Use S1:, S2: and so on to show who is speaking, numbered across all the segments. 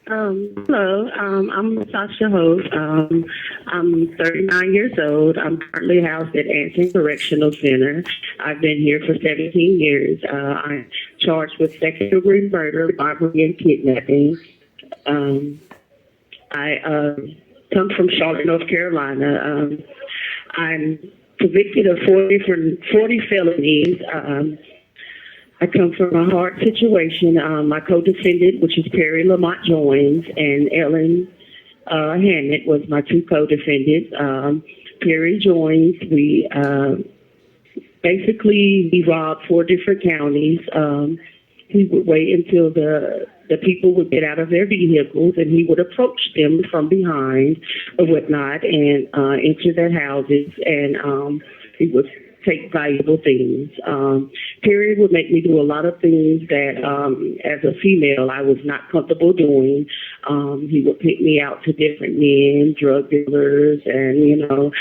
S1: Hello, I'm Sasha Hope. I'm 39 years old. I'm currently housed at Anson Correctional Center. I've been here for 17 years. I'm charged with second-degree murder, robbery, and kidnapping. Um, I come from Charlotte, North Carolina. I'm convicted of 40 felonies. I come from a hard situation. My co-defendant, which is Perry Lamont Jones, and Ellen Hammett was my two co-defendants. Perry Jones, we robbed four different counties. He would wait until the people would get out of their vehicles, and he would approach them from behind or whatnot and enter their houses, and he would take valuable things. Perry would make me do a lot of things that, as a female, I was not comfortable doing. He would pick me out to different men, drug dealers, and,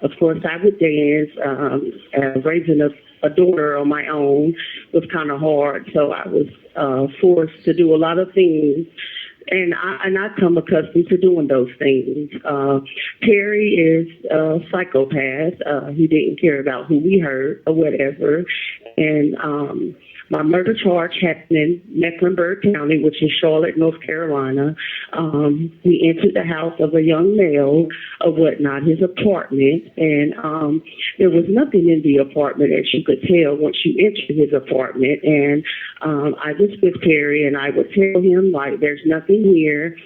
S1: of course, I would dance. Raising a daughter on my own was kind of hard, so I was forced to do a lot of things. And I come accustomed to doing those things. Perry is a psychopath. He didn't care about who we hurt or whatever. And my murder charge happened in Mecklenburg County, which is Charlotte, North Carolina. He entered the house of a young male or whatnot, his apartment, and there was nothing in the apartment, as you could tell once you entered his apartment. And I was with Perry, and I would tell him, like, there's nothing here,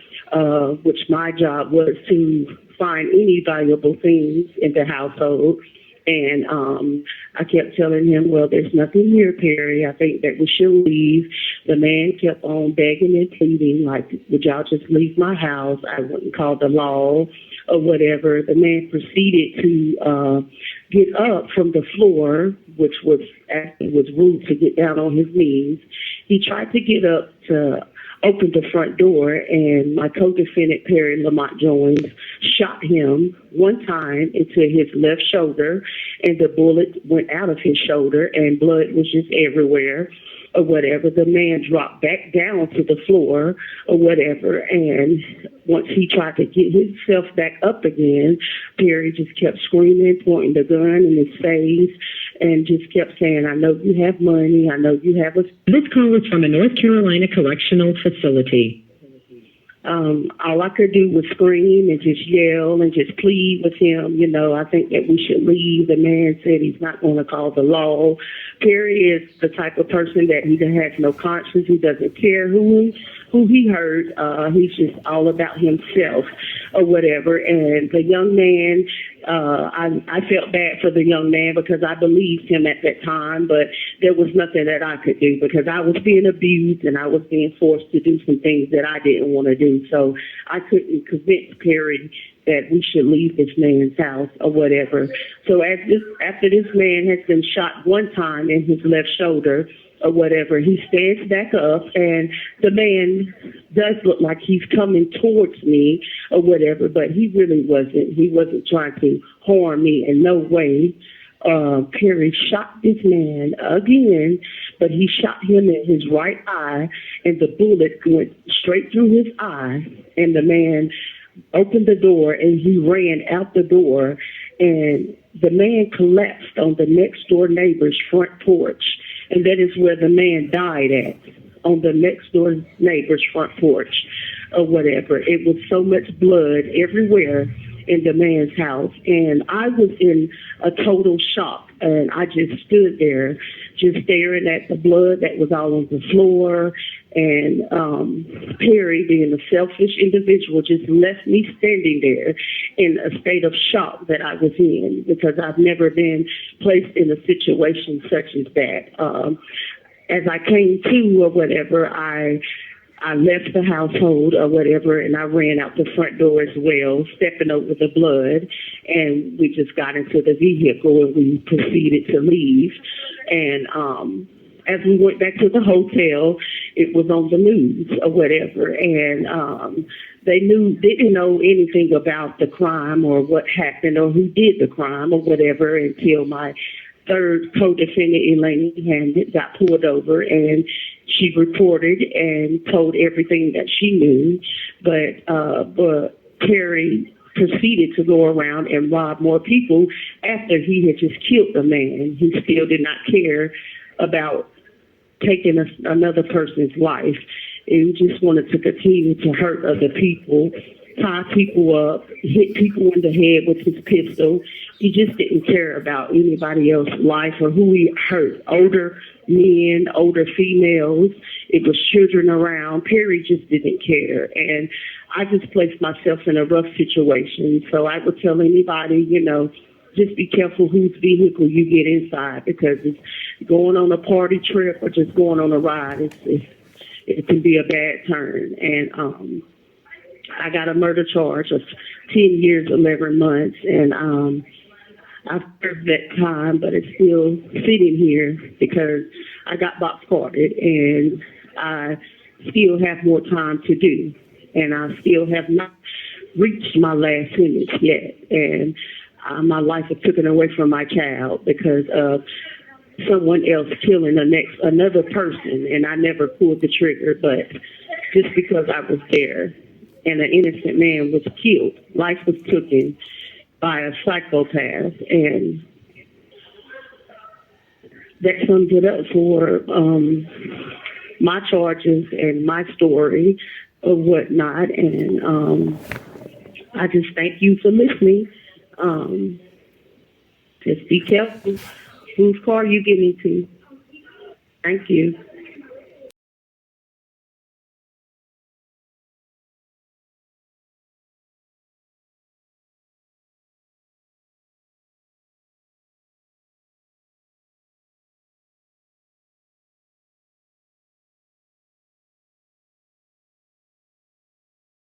S1: which my job was to find any valuable things in the household. And I kept telling him, well, there's nothing here, Perry. I think that we should leave. The man kept on begging and pleading, like, would y'all just leave my house? I wouldn't call the law or whatever. The man proceeded to get up from the floor, which was rude to get down on his knees. He tried to get up to opened the front door, and my co-defendant, Perry Lamont Jones, shot him one time into his left shoulder, and the bullet went out of his shoulder, and blood was just everywhere or whatever. The man dropped back down to the floor or whatever, and once he tried to get himself back up again, Perry just kept screaming, pointing the gun in his face, and just kept saying, I know you have money, I know you have a...
S2: This call is from a North Carolina correctional facility.
S1: All I could do was scream and just yell and just plead with him. I think that we should leave. The man said he's not going to call the law. Perry is the type of person that he has no conscience. He doesn't care who he hurt. He's just all about himself or whatever. And the young man, I felt bad for the young man because I believed him at that time, but there was nothing that I could do because I was being abused and I was being forced to do some things that I didn't want to do. So I couldn't convince Perry that we should leave this man's house or whatever. So after this man has been shot one time in his left shoulder or whatever, he stands back up, and the man does look like he's coming towards me or whatever, but he really wasn't. He wasn't trying to harm me in no way. Perry shot this man again, but he shot him in his right eye, and the bullet went straight through his eye, and the man opened the door, and he ran out the door, and the man collapsed on the next door neighbor's front porch, and that is where the man died at, on the next door neighbor's front porch or whatever. It was so much blood everywhere in the man's house, and I was in a total shock, and I just stood there just staring at the blood that was all on the floor, and Perry, being a selfish individual, just left me standing there in a state of shock that I was in because I've never been placed in a situation such as that. As I came to or whatever, I left the household or whatever, and I ran out the front door as well, stepping over the blood, and we just got into the vehicle and we proceeded to leave. And as we went back to the hotel, it was on the news or whatever, and they didn't know anything about the crime or what happened or who did the crime or whatever until my third co-defendant, Elaine Hammett, got pulled over, and she reported and told everything that she knew, but Perry proceeded to go around and rob more people after he had just killed a man. He still did not care about taking another person's life. He just wanted to continue to hurt other people, tie people up, hit people in the head with his pistol. He just didn't care about anybody else's life or who he hurt. Older men, older females. It was children around. Perry just didn't care. And I just placed myself in a rough situation. So I would tell anybody, just be careful whose vehicle you get inside, because it's going on a party trip or just going on a ride. It can be a bad turn. And I got a murder charge of 10 years, 11 months. And I served that time, but it's still sitting here because I got box carded, and I still have more time to do. And I still have not reached my last sentence yet. And my life was taken away from my child because of someone else killing another person, and I never pulled the trigger, but just because I was there and an innocent man was killed, life was taken by a psychopath, and that sums it up for my charges and my story or whatnot. And I just thank you for listening. Just be careful whose car you get into. Thank you.